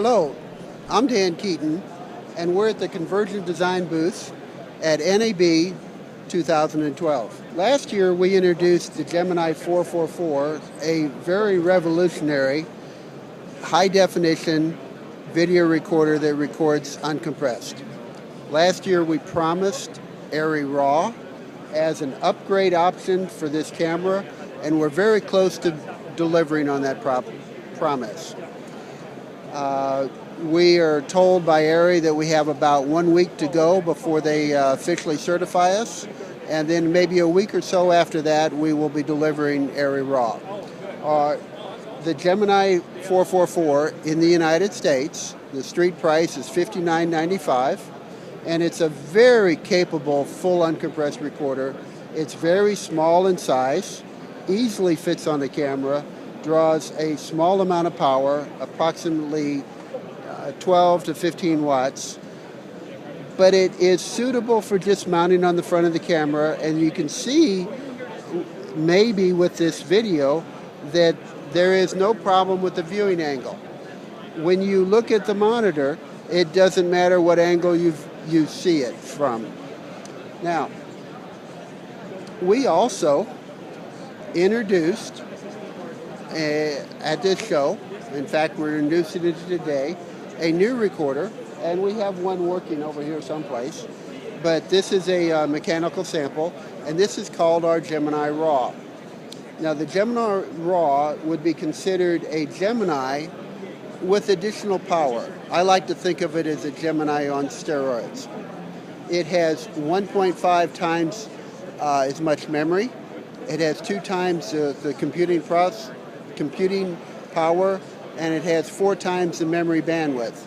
Hello, I'm Dan Keaton, and we're at the Convergent Design booth at NAB 2012. Last year we introduced the Gemini 444, a very revolutionary high-definition video recorder that records uncompressed. Last year we promised ARRI RAW as an upgrade option for this camera, and we're very close to delivering on that promise. We are told by ARRI that we have about 1 week to go before they officially certify us, and then maybe a week or so after that we will be delivering ARRI RAW. The Gemini 444 in the United States, the street price is $59.95, and it's a very capable full uncompressed recorder. It's very small in size, easily fits on the camera, draws a small amount of power, approximately 12 to 15 watts, but it is suitable for just mounting on the front of the camera, and you can see maybe with this video that there is no problem with the viewing angle. When you look at the monitor, it doesn't matter what angle you see it from. Now, we also introduced at this show, in fact we're introducing it today, a new recorder, and we have one working over here someplace, but this is a mechanical sample, and this is called our Gemini RAW. Now the Gemini RAW would be considered a Gemini with additional power. I like to think of it as a Gemini on steroids. It has 1.5 times as much memory. It has 2 times the computing power, and it has 4 times the memory bandwidth.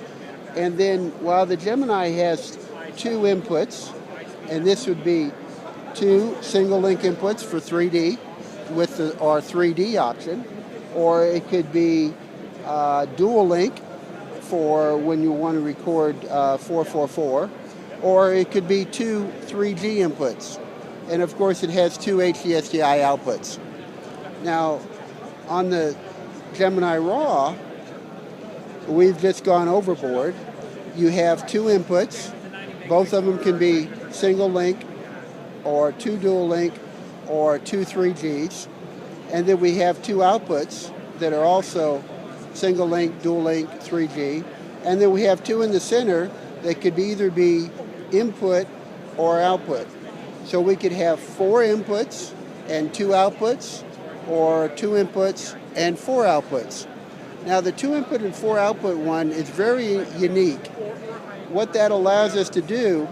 And then while the Gemini has 2 inputs, and this would be 2 single link inputs for 3D with our 3D option, or it could be dual link for when you want to record 444, or it could be 2 3G inputs. And of course it has 2 HDSDI outputs. Now on the Gemini RAW, we've just gone overboard. You have 2 inputs. Both of them can be single link or 2 dual link or 2 3Gs. And then we have 2 outputs that are also single link, dual link, 3G. And then we have 2 in the center that could either be input or output. So we could have 4 inputs and 2 outputs, or 2 inputs and 4 outputs. Now the 2 input and 4 output one is very unique. What that allows us to do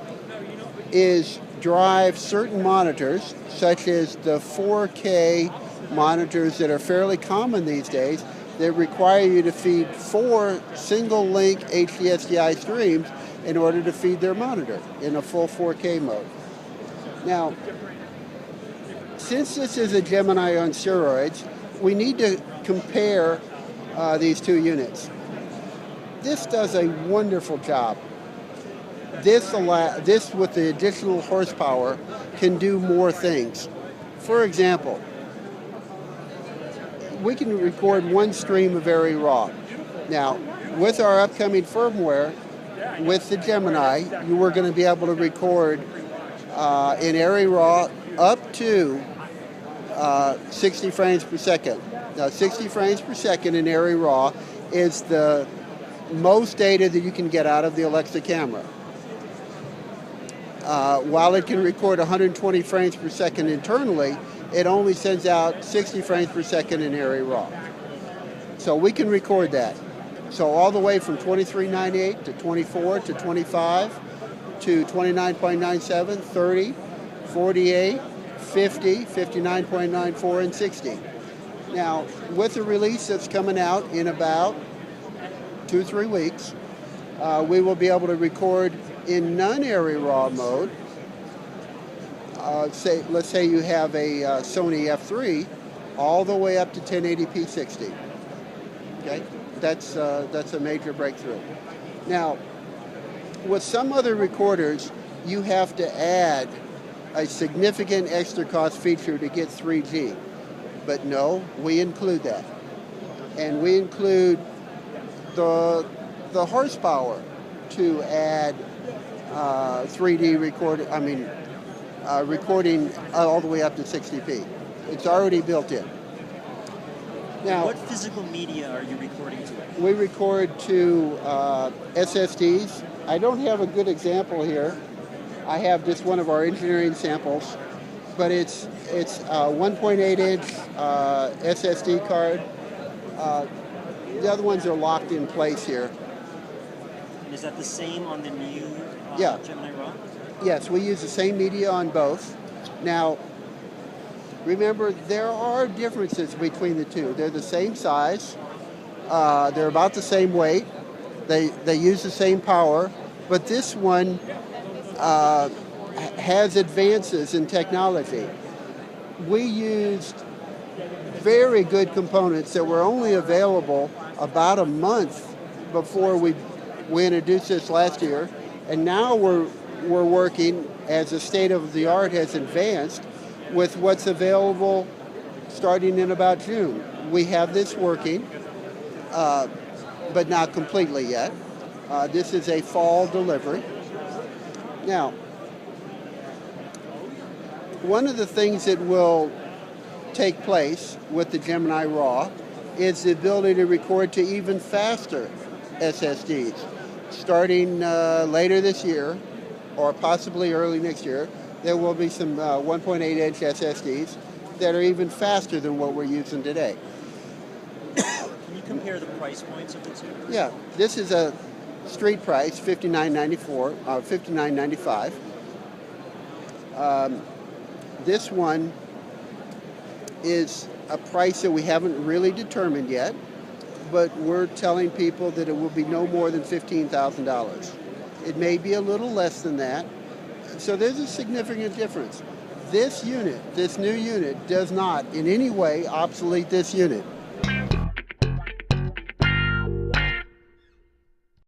is drive certain monitors, such as the 4K monitors that are fairly common these days, that require you to feed 4 single link HDSDI streams in order to feed their monitor in a full 4K mode. Now, since this is a Gemini on steroids, we need to compare these 2 units. This does a wonderful job. This with the additional horsepower can do more things. For example, we can record 1 stream of ARRI RAW. Now, with our upcoming firmware, with the Gemini, you are going to be able to record in ARRI RAW up to 60 frames per second. Now 60 frames per second in ARRI RAW is the most data that you can get out of the Alexa camera. While it can record 120 frames per second internally, it only sends out 60 frames per second in ARRI RAW. So we can record that. So all the way from 2398 to 24 to 25 to 29.97, 30, 48, 50, 59.94, and 60. Now, with the release that's coming out in about 2-3 weeks, we will be able to record in non-ARRI RAW mode. Let's say you have a Sony F3, all the way up to 1080p 60. Okay, that's a major breakthrough. Now, with some other recorders, you have to add a significant extra cost feature to get 3G. But no, we include that. And we include the the horsepower to add 3D recording all the way up to 60p. It's already built in. Now, what physical media are you recording to? We record to SSDs. I don't have a good example here. I have just one of our engineering samples, but it's a 1.8-inch SSD card. The other ones are locked in place here. And is that the same on the new Gemini RAW? Yes, we use the same media on both. Now, remember, there are differences between the two. They're the same size. They're about the same weight. They use the same power, but this one has advances in technology. We used very good components that were only available about a month before we introduced this last year, and now we're working, as the state of the art has advanced, with what's available starting in about June. We have this working, but not completely yet. This is a fall delivery. Now, one of the things that will take place with the Gemini RAW is the ability to record to even faster SSDs. Starting later this year, or possibly early next year, there will be some 1.8-inch SSDs that are even faster than what we're using today. Can you compare the price points of the two? Yeah, this is a street price, $59.95. This one is a price that we haven't really determined yet, but we're telling people that it will be no more than $15,000. It may be a little less than that, so there's a significant difference. This unit, this new unit, does not in any way obsolete this unit.